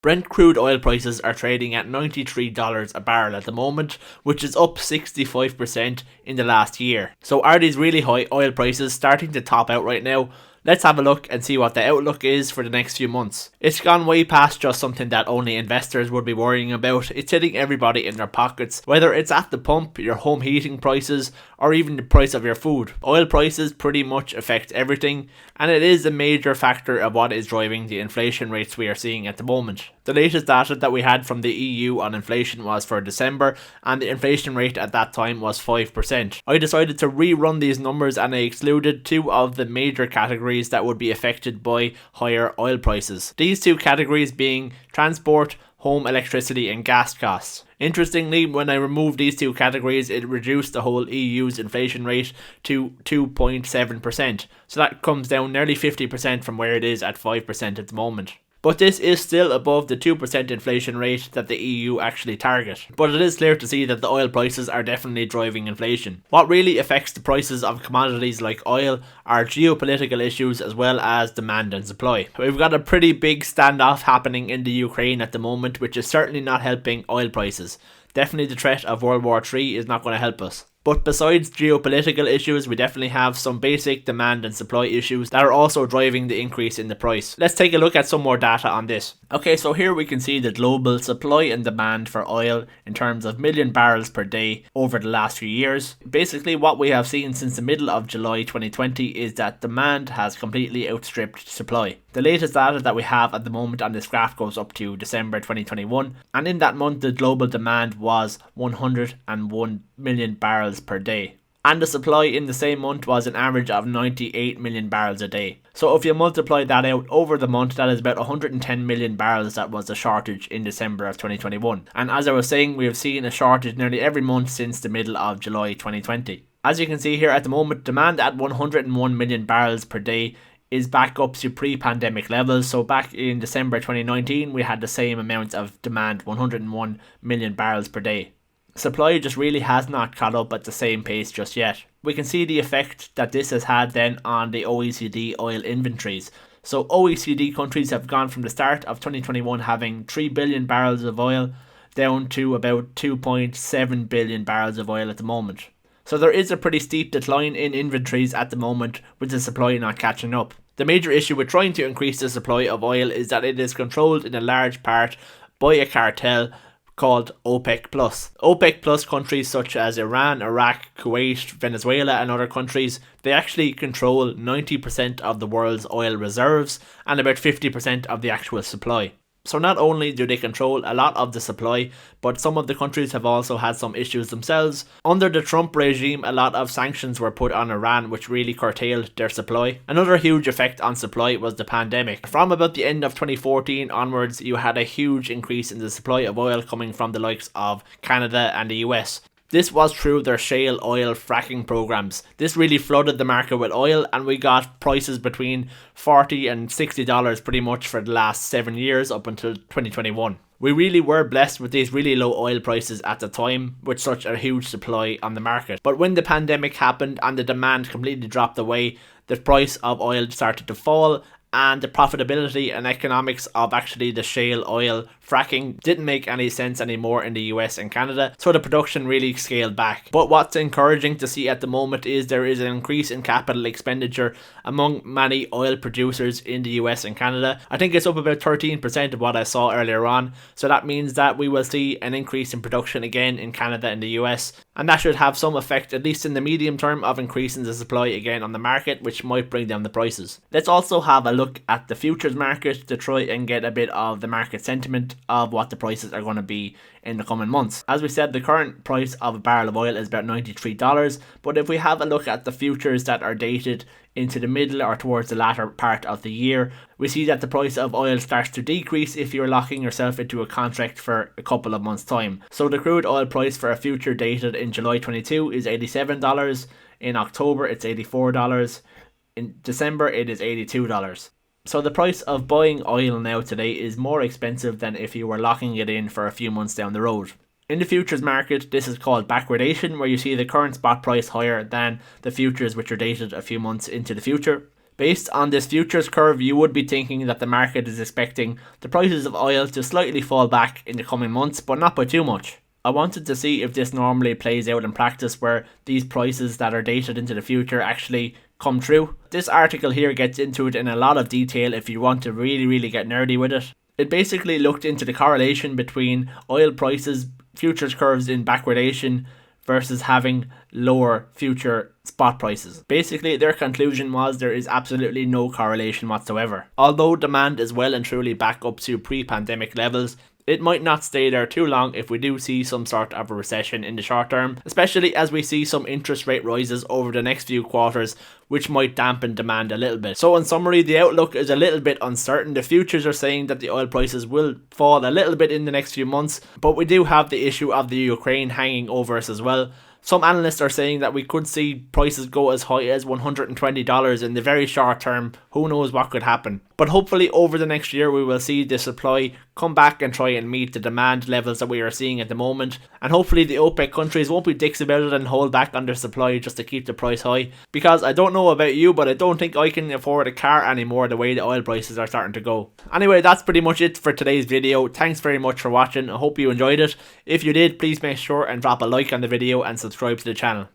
Brent crude oil prices are trading at $93 a barrel at the moment, which is up 65% in the last year. So are these really high oil prices starting to top out right now? Let's have a look and see what the outlook is for the next few months. It's gone way past just something that only investors would be worrying about. It's hitting everybody in their pockets, whether it's at the pump, your home heating prices, or even the price of your food. Oil prices pretty much affect everything, and it is a major factor of what is driving the inflation rates we are seeing at the moment. The latest data that we had from the EU on inflation was for December, and the inflation rate at that time was 5%. I decided to rerun these numbers and I excluded two of the major categories that would be affected by higher oil prices. These two categories being transport, home electricity and gas costs. Interestingly, when I removed these two categories, it reduced the whole EU's inflation rate to 2.7%. So that comes down nearly 50% from where it is at 5% at the moment. But this is still above the 2% inflation rate that the EU actually target. But it is clear to see that the oil prices are definitely driving inflation. What really affects the prices of commodities like oil are geopolitical issues as well as demand and supply. We've got a pretty big standoff happening in the Ukraine at the moment, which is certainly not helping oil prices. Definitely the threat of World War III is not going to help us. But besides geopolitical issues, we definitely have some basic demand and supply issues that are also driving the increase in the price. Let's take a look at some more data on this. Okay, so here we can see the global supply and demand for oil in terms of million barrels per day over the last few years. Basically, what we have seen since the middle of July 2020 is that demand has completely outstripped supply. The latest data that we have at the moment on this graph goes up to December 2021, and in that month the global demand was 101 million barrels per day. And the supply in the same month was an average of 98 million barrels a day. So if you multiply that out over the month, that is about 110 million barrels that was a shortage in December of 2021. And as I was saying, we have seen a shortage nearly every month since the middle of July 2020. As you can see here at the moment, demand at 101 million barrels per day is back up to pre-pandemic levels. So back in December 2019, we had the same amount of demand, 101 million barrels per day. Supply just really has not caught up at the same pace just yet. We can see the effect that this has had then on the Oecd Oil Inventories. So OECD countries have gone from the start of 2021 having 3 billion barrels of oil down to about 2.7 billion barrels of oil at the moment. So there is a pretty steep decline in inventories at the moment, with the supply not catching up. The major issue with trying to increase the supply of oil is that it is controlled in a large part by a cartel called OPEC+. OPEC+ countries such as Iran, Iraq, Kuwait, Venezuela and other countries, they actually control 90% of the world's oil reserves and about 50% of the actual supply. So not only do they control a lot of the supply, but some of the countries have also had some issues themselves. Under the Trump regime, a lot of sanctions were put on Iran, which really curtailed their supply. Another huge effect on supply was the pandemic. From about the end of 2014 onwards, you had a huge increase in the supply of oil coming from the likes of Canada and the US. This was through their shale oil fracking programs. This really flooded the market with oil, and we got prices between $40 and $60 pretty much for the last 7 years up until 2021. We really were blessed with these really low oil prices at the time with such a huge supply on the market. But when the pandemic happened and the demand completely dropped away, the price of oil started to fall, and the profitability and economics of actually the shale oil fracking didn't make any sense anymore in the US and Canada, so the production really scaled back. But what's encouraging to see at the moment is there is an increase in capital expenditure among many oil producers in the US and Canada. I think it's up about 13% of what I saw earlier on, so that means that we will see an increase in production again in Canada and the US, and that should have some effect, at least in the medium term, of increasing the supply again on the market, which might bring down the prices. Let's also have a look at the futures market to try and get a bit of the market sentiment of what the prices are going to be in the coming months. As we said, the current price of a barrel of oil is about $93, but if we have a look at the futures that are dated into the middle or towards the latter part of the year, we see that the price of oil starts to decrease if you're locking yourself into a contract for a couple of months' time. So the crude oil price for a future dated in July 22 is $87, in October it's $84, in December it is $82. So the price of buying oil now today is more expensive than if you were locking it in for a few months down the road. In the futures market, this is called backwardation, where you see the current spot price higher than the futures which are dated a few months into the future. Based on this futures curve, you would be thinking that the market is expecting the prices of oil to slightly fall back in the coming months, but not by too much. I wanted to see if this normally plays out in practice, where these prices that are dated into the future actually come true. This article here gets into it in a lot of detail if you want to really get nerdy with it. It basically looked into the correlation between oil prices, futures curves in backwardation, versus having lower future spot prices. Basically, their conclusion was there is absolutely no correlation whatsoever. Although demand is well and truly back up to pre-pandemic levels, it might not stay there too long if we do see some sort of a recession in the short term, especially as we see some interest rate rises over the next few quarters, which might dampen demand a little bit. So in summary, the outlook is a little bit uncertain. The futures are saying that the oil prices will fall a little bit in the next few months, but we do have the issue of the Ukraine hanging over us as well. Some analysts are saying that we could see prices go as high as $120 in the very short term. Who knows what could happen. But hopefully over the next year we will see the supply come back and try and meet the demand levels that we are seeing at the moment. And hopefully the OPEC countries won't be dicks about it and hold back on their supply just to keep the price high. Because I don't know about you, but I don't think I can afford a car anymore the way the oil prices are starting to go. Anyway, that's pretty much it for today's video. Thanks very much for watching. I hope you enjoyed it. If you did, please make sure and drop a like on the video and subscribe to the channel.